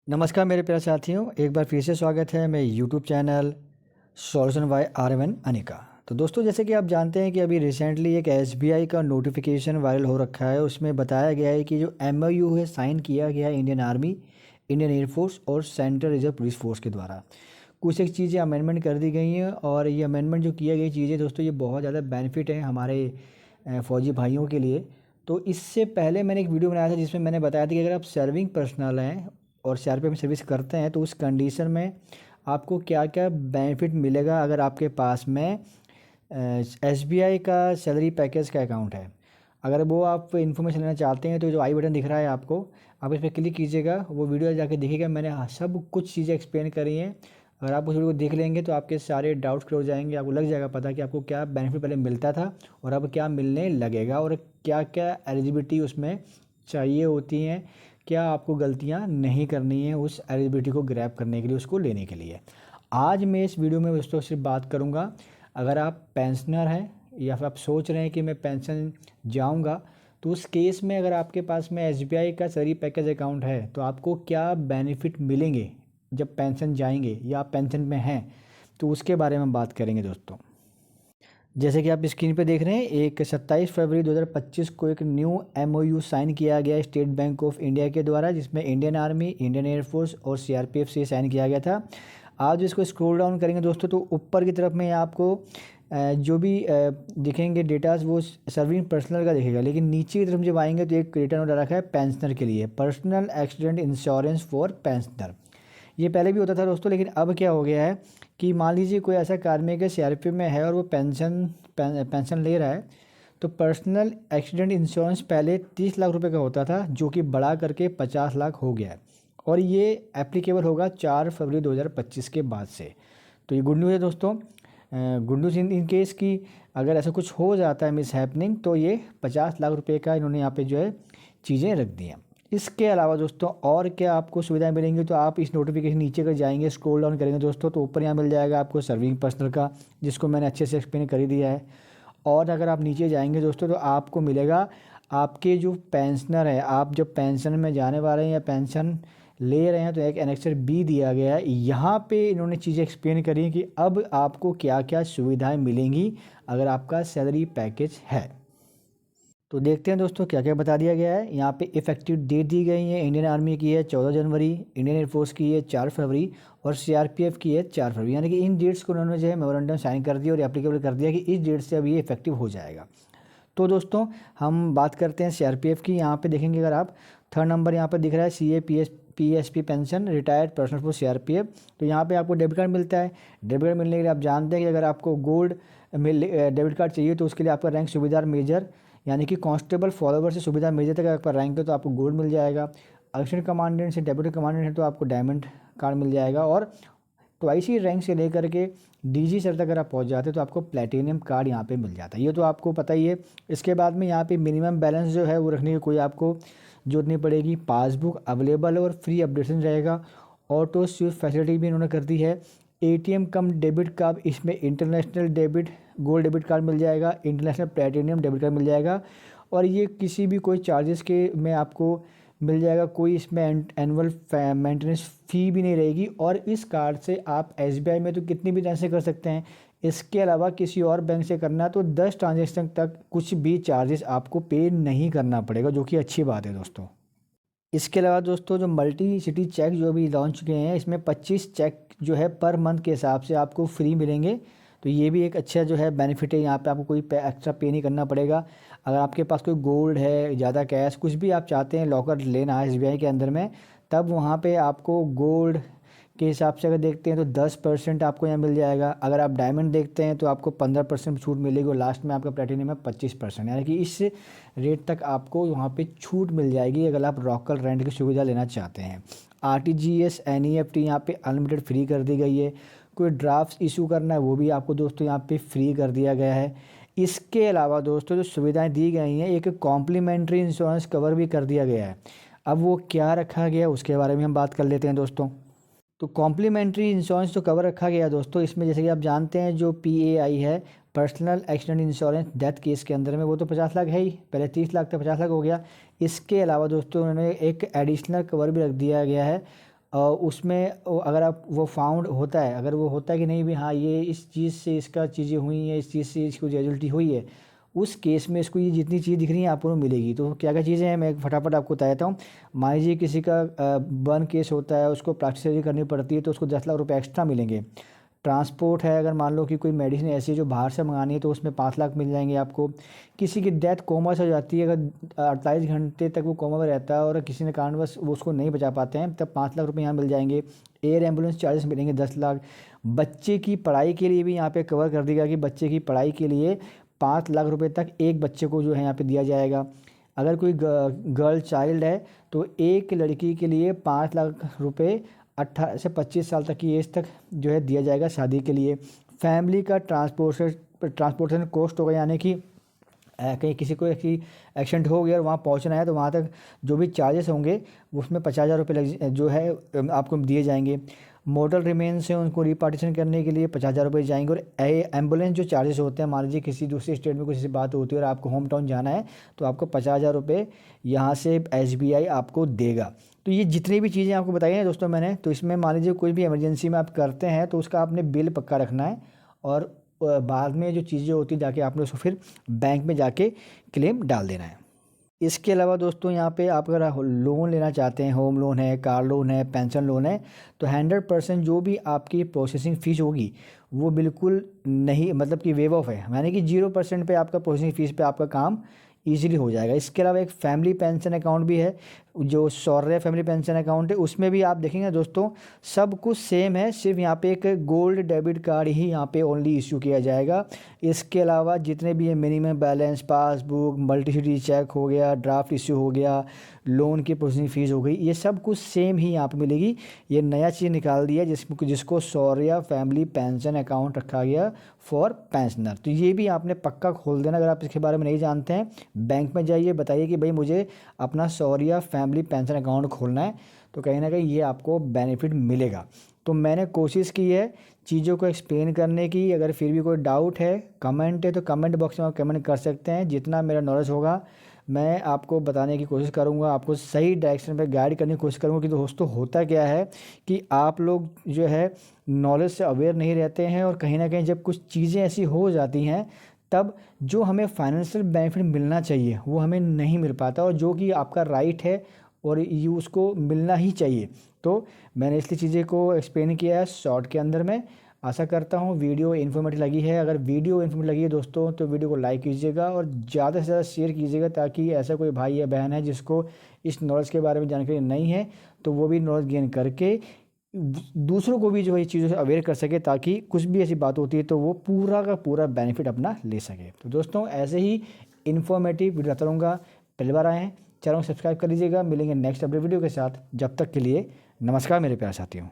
नमस्कार मेरे प्यारे साथियों, एक बार फिर से स्वागत है मेरे YouTube channel solution bye RMN Anika. तो दोस्तों, जैसे कि आप जानते हैं कि अभी रिसेंटली एक SBI का नोटिफिकेशन वायरल हो रखा है। उसमें बताया गया है कि जो MOU है साइन किया गया है इंडियन आर्मी, इंडियन एयरफोर्स और सेंट्रल रिजर्व पुलिस फोर्स के द्वारा। कुछ एक चीज़ें अमेंडमेंट कर दी गई हैं और ये अमेंडमेंट जो किया गई चीज़ें दोस्तों, ये बहुत ज़्यादा बेनिफिट है हमारे फ़ौजी भाइयों के लिए। तो इससे पहले मैंने एक वीडियो बनाया था जिसमें मैंने बताया था कि अगर आप सर्विंग पर्सनल हैं और CRPF में सर्विस करते हैं तो उस कंडीशन में आपको क्या क्या बेनिफिट मिलेगा अगर आपके पास में SBI का सैलरी पैकेज का अकाउंट है। अगर वो आप इन्फॉर्मेशन लेना चाहते हैं तो जो आई बटन दिख रहा है आपको, आप इस पर क्लिक कीजिएगा, वो वीडियो जाके देखिएगा। मैंने सब कुछ चीज़ें एक्सप्लेन करी हैं। अगर आप उस वीडियो को देख लेंगे तो आपके सारे डाउट्स क्लियर हो जाएंगे। आपको लग जाएगा पता कि आपको क्या बेनिफिट पहले मिलता था और अब क्या मिलने लगेगा और क्या क्या एलिजिबिलिटी उसमें चाहिए होती हैं, क्या आपको गलतियां नहीं करनी है उस एलिजिबिलिटी को ग्रैब करने के लिए, उसको लेने के लिए। आज मैं इस वीडियो में दोस्तों सिर्फ बात करूंगा, अगर आप पेंशनर हैं या फिर आप सोच रहे हैं कि मैं पेंशन जाऊंगा, तो उस केस में अगर आपके पास में SBI का सैलरी पैकेज अकाउंट है तो आपको क्या बेनिफिट मिलेंगे जब पेंशन जाएंगे या आप पेंशन में हैं, तो उसके बारे में बात करेंगे दोस्तों। जैसे कि आप स्क्रीन पे देख रहे हैं, एक 27 फरवरी 2025 को एक न्यू MOU साइन किया गया स्टेट बैंक ऑफ इंडिया के द्वारा, जिसमें इंडियन आर्मी, इंडियन एयरफोर्स और CRPF से साइन किया गया था। आज इसको स्क्रॉल डाउन करेंगे दोस्तों तो ऊपर की तरफ में आपको जो भी दिखेंगे डेटाज वो सर्विंग पर्सनल का दिखेगा, लेकिन नीचे की तरफ जब आएंगे तो एक डेटा नोट रखा है पेंशनर के लिए, personal accident insurance for pensioner. ये पहले भी होता था दोस्तों, लेकिन अब क्या हो गया है कि मान लीजिए कोई ऐसा कार्मिक है CRPF में है और वो पेंशन ले रहा है, तो पर्सनल एक्सीडेंट इंश्योरेंस पहले 30 लाख रुपए का होता था, जो कि बढ़ा करके 50 लाख हो गया है और ये एप्लीकेबल होगा 4 फरवरी 2025 के बाद से। तो ये गुड न्यूज़ है दोस्तों। गुड न्यूज़ इन केस कि अगर ऐसा कुछ हो जाता है मिस हैपनिंग, तो ये 50 लाख रुपए का इन्होंने यहाँ पे जो है चीज़ें रख दी हैं। इसके अलावा दोस्तों और क्या आपको सुविधाएं मिलेंगी, तो आप इस नोटिफिकेशन नीचे कर जाएंगे, स्क्रॉल डाउन करेंगे दोस्तों, तो ऊपर यहाँ मिल जाएगा आपको सर्विंग पर्सनल का, जिसको मैंने अच्छे से एक्सप्लेन कर ही दिया है। और अगर आप नीचे जाएंगे दोस्तों तो आपको मिलेगा आपके जो पेंशनर है, आप जब पेंशन में जाने वाले हैं या पेंशन ले रहे हैं, तो एक एनेक्सर B दिया गया है। यहाँ पे इन्होंने चीज़ें एक्सप्लेन करी हैं कि अब आपको क्या क्या सुविधाएं मिलेंगी अगर आपका सैलरी पैकेज है। तो देखते हैं दोस्तों क्या क्या बता दिया गया है। यहाँ पे इफेक्टिव डेट दी गई है, इंडियन आर्मी की है 14 जनवरी, इंडियन एयरफोर्स की है 4 फरवरी और CRPF की है 4 फरवरी। यानी कि इन डेट्स को उन्होंने जो है मेमोरेंडम साइन कर दिया और एप्लीकेबल कर दिया कि इस डेट से अब ये इफेक्टिव हो जाएगा। तो दोस्तों हम बात करते हैं CRPF की। यहाँ पे देखेंगे अगर आप, थर्ड नंबर यहाँ पर दिख रहा है PSP pension retired personal for CRPF। तो यहाँ पे आपको डेबिट कार्ड मिलता है। डेबिट कार्ड मिलने के लिए आप जानते हैं कि अगर आपको गोल्ड डेबिट कार्ड चाहिए तो उसके लिए आपका रैंक सूबेदार मेजर यानी कि कांस्टेबल फॉलोवर से सूबेदार मेजर तक आपका रैंक है तो आपको गोल्ड मिल जाएगा। असिस्टेंट कमांडेंट से डेप्यूटी कमांडेंट है तो आपको डायमंड कार्ड मिल जाएगा। और ट्वाइस ही रैंक से लेकर के DG सर तक अगर आप पहुंच जाते हैं तो आपको प्लेटिनियम कार्ड यहाँ पे मिल जाता है। ये तो आपको पता ही है। इसके बाद में यहाँ पे मिनिमम बैलेंस जो है वो रखने की कोई आपको जरूरत नहीं पड़ेगी। पासबुक अवेलेबल और फ्री अपडेशन रहेगा। ऑटो स्विफ्ट फैसिलिटी भी इन्होंने कर दी है। ATM कम डेबिट कार्ड, इसमें international debit gold debit card मिल जाएगा, इंटरनेशनल प्लेटिनियम डेबिट कार्ड मिल जाएगा। और ये किसी भी कोई चार्जेस के में आपको मिल जाएगा, कोई इसमें एनुअल मेंटेनेंस फ़ी भी नहीं रहेगी। और इस कार्ड से आप SBI में तो कितनी भी ट्रांजेक्शन कर सकते हैं। इसके अलावा किसी और बैंक से करना तो 10 ट्रांजेक्शन तक कुछ भी चार्जेस आपको पे नहीं करना पड़ेगा, जो कि अच्छी बात है दोस्तों। इसके अलावा दोस्तों जो मल्टी सिटी चेक जो अभी लॉन्च किए हैं, इसमें 25 चेक जो है पर मंथ के हिसाब से आपको फ्री मिलेंगे। तो ये भी एक अच्छा जो है बेनिफिट है। यहाँ पे आपको कोई एक्स्ट्रा पे नहीं करना पड़ेगा। अगर आपके पास कोई गोल्ड है, ज़्यादा कैश, कुछ भी आप चाहते हैं लॉकर लेना है SBI के अंदर में, तब वहाँ पे आपको गोल्ड के हिसाब से अगर देखते हैं तो 10% आपको यहाँ मिल जाएगा। अगर आप डायमंड देखते हैं तो आपको 15% छूट मिलेगी और लास्ट में आपका प्लेटिनियम में 25%, यानी कि इस रेट तक आपको वहाँ पे छूट मिल जाएगी अगर आप रॉकर रेंट की सुविधा लेना चाहते हैं। RTGS NEFT यहाँ पे अनलिमिटेड फ्री कर दी गई है। कोई ड्राफ्ट इशू करना है वो भी आपको दोस्तों यहाँ पे फ्री कर दिया गया है। इसके अलावा दोस्तों जो सुविधाएं दी गई हैं, एक कॉम्प्लीमेंट्री इंश्योरेंस कवर भी कर दिया गया है। अब वो क्या रखा गया उसके बारे में हम बात कर लेते हैं दोस्तों। तो कॉम्प्लीमेंट्री इंश्योरेंस तो कवर रखा गया दोस्तों। इसमें जैसे कि आप जानते हैं जो PAI है, personal accident insurance death case के अंदर में, वो तो 50 लाख है ही, पहले 30 लाख था, 50 लाख हो गया। इसके अलावा दोस्तों उन्होंने एक एडिशनल कवर भी रख दिया गया है उसमें अगर आप वो फाउंड होता है, अगर वो होता है कि नहीं भी हाँ ये इस चीज़ से इसका चीज़ें हुई हैं, इस चीज़ से इसको कैजुअल्टी हुई है, उस केस में इसको ये जितनी चीज़ दिख रही हैं आपको मिलेगी। तो क्या क्या चीज़ें हैं, मैं फटाफट आपको बता देता हूँ। मान लीजिए किसी का बर्न केस होता है, उसको प्लास्टिक सर्जरी करनी पड़ती है, तो उसको 10 लाख रुपए एक्स्ट्रा मिलेंगे। ट्रांसपोर्ट है, अगर मान लो कि कोई मेडिसिन ऐसी है जो बाहर से मंगानी है, तो उसमें 5 लाख मिल जाएंगे आपको। किसी की डेथ कोमा से हो जाती है, अगर 48 घंटे तक वो कोमा में रहता है और किसी ने कारणवश वो उसको नहीं बचा पाते हैं, तब 5 लाख रुपए यहाँ मिल जाएंगे। एयर एम्बुलेंस चार्जेस मिलेंगे 10 लाख। बच्चे की पढ़ाई के लिए भी यहाँ पे कवर कर दिया कि बच्चे की पढ़ाई के लिए 5 लाख रुपए तक एक बच्चे को जो है यहाँ पे दिया जाएगा। अगर कोई गर्ल चाइल्ड है तो एक लड़की के लिए 5 लाख रुपए 18 से 25 साल तक की एज तक जो है दिया जाएगा शादी के लिए। फैमिली का ट्रांसपोर्टेशन कॉस्ट होगा, यानी कि कहीं किसी को एक्सीडेंट हो गया और वहाँ पहुँचना है तो वहाँ तक जो भी चार्जेस होंगे उसमें 50,000 रुपये जो है आपको दिए जाएंगे। मॉडल रिमेन्स हैं, उनको रिपार्टीशन करने के लिए 50,000 रुपये जाएंगे। और एम्बुलेंस जो चार्जेस होते हैं, मान लीजिए किसी दूसरे स्टेट में कुछ ऐसी बात होती है और आपको होम टाउन जाना है, तो आपको 50,000 रुपये यहाँ से SBI आपको देगा। तो ये जितनी भी चीज़ें आपको बताई हैं दोस्तों मैंने, तो इसमें मान लीजिए कोई भी इमरजेंसी में आप करते हैं तो उसका आपने बिल पक्का रखना है, और बाद में जो चीज़ें होती हैं जाके आपने उसको फिर बैंक में जाके क्लेम डाल देना है। इसके अलावा दोस्तों यहाँ पे आप अगर लोन लेना चाहते हैं, होम लोन है, कार लोन है, पेंशन लोन है, तो 100% जो भी आपकी प्रोसेसिंग फ़ीस होगी वो बिल्कुल नहीं, मतलब कि वेव ऑफ है, यानी कि 0% पे आपका प्रोसेसिंग फ़ीस पे आपका काम ईजिली हो जाएगा। इसके अलावा एक फैमिली पेंशन अकाउंट भी है, जो शौर्य फैमिली पेंशन अकाउंट है, उसमें भी आप देखेंगे दोस्तों सब कुछ सेम है, सिर्फ यहाँ पे एक गोल्ड डेबिट कार्ड ही यहाँ पे ओनली इशू किया जाएगा। इसके अलावा जितने भी है minimum balance, passbook, multicity cheque हो गया, ड्राफ्ट इशू हो गया, लोन की प्रोसेसिंग फ़ीस हो गई, ये सब कुछ सेम ही यहाँ पे मिलेगी। ये नया चीज़ निकाल दिया जिसको शौर्य फैमिली पेंशन अकाउंट रखा गया फॉर पेंशनर। तो ये भी आपने पक्का खोल देना। अगर आप इसके बारे में नहीं जानते हैं, बैंक में जाइए, बताइए कि भाई मुझे अपना शौर्य फैमिली पेंशन अकाउंट खोलना है, तो कहीं ना कहीं ये आपको बेनिफिट मिलेगा। तो मैंने कोशिश की है चीज़ों को एक्सप्लेन करने की। अगर फिर भी कोई डाउट है, कमेंट है, तो कमेंट बॉक्स में आप कमेंट कर सकते हैं। जितना मेरा नॉलेज होगा मैं आपको बताने की कोशिश करूंगा, आपको सही डायरेक्शन पे गाइड करने की कोशिश करूंगा। कि दोस्तों होता क्या है कि आप लोग जो है नॉलेज से अवेयर नहीं रहते हैं, और कहीं ना कहीं जब कुछ चीज़ें ऐसी हो जाती हैं तब जो हमें फाइनेंशियल बेनिफिट मिलना चाहिए वो हमें नहीं मिल पाता, और जो कि आपका राइट है और ये उसको मिलना ही चाहिए। तो मैंने इसलिए चीज़ें को एक्सप्लेन किया है शॉर्ट के अंदर में। आशा करता हूँ वीडियो इन्फॉर्मेटिव लगी है। अगर वीडियो इन्फॉर्मेटिव लगी है दोस्तों तो वीडियो को लाइक कीजिएगा और ज़्यादा से ज़्यादा शेयर कीजिएगा, ताकि ऐसा कोई भाई या बहन है जिसको इस नॉलेज के बारे में जानकारी नहीं है तो वो भी नॉलेज गेन करके दूसरों को भी जो है चीज़ों से अवेयर कर सके, ताकि कुछ भी ऐसी बात होती है तो वो पूरा का पूरा बेनिफिट अपना ले सके। तो दोस्तों ऐसे ही इन्फॉर्मेटिव वीडियो लाता रहूँगा। पहली बार आए हैं, चैनल को सब्सक्राइब कर लीजिएगा। मिलेंगे नेक्स्ट अपडेट वीडियो के साथ, जब तक के लिए नमस्कार मेरे प्यारे साथियों।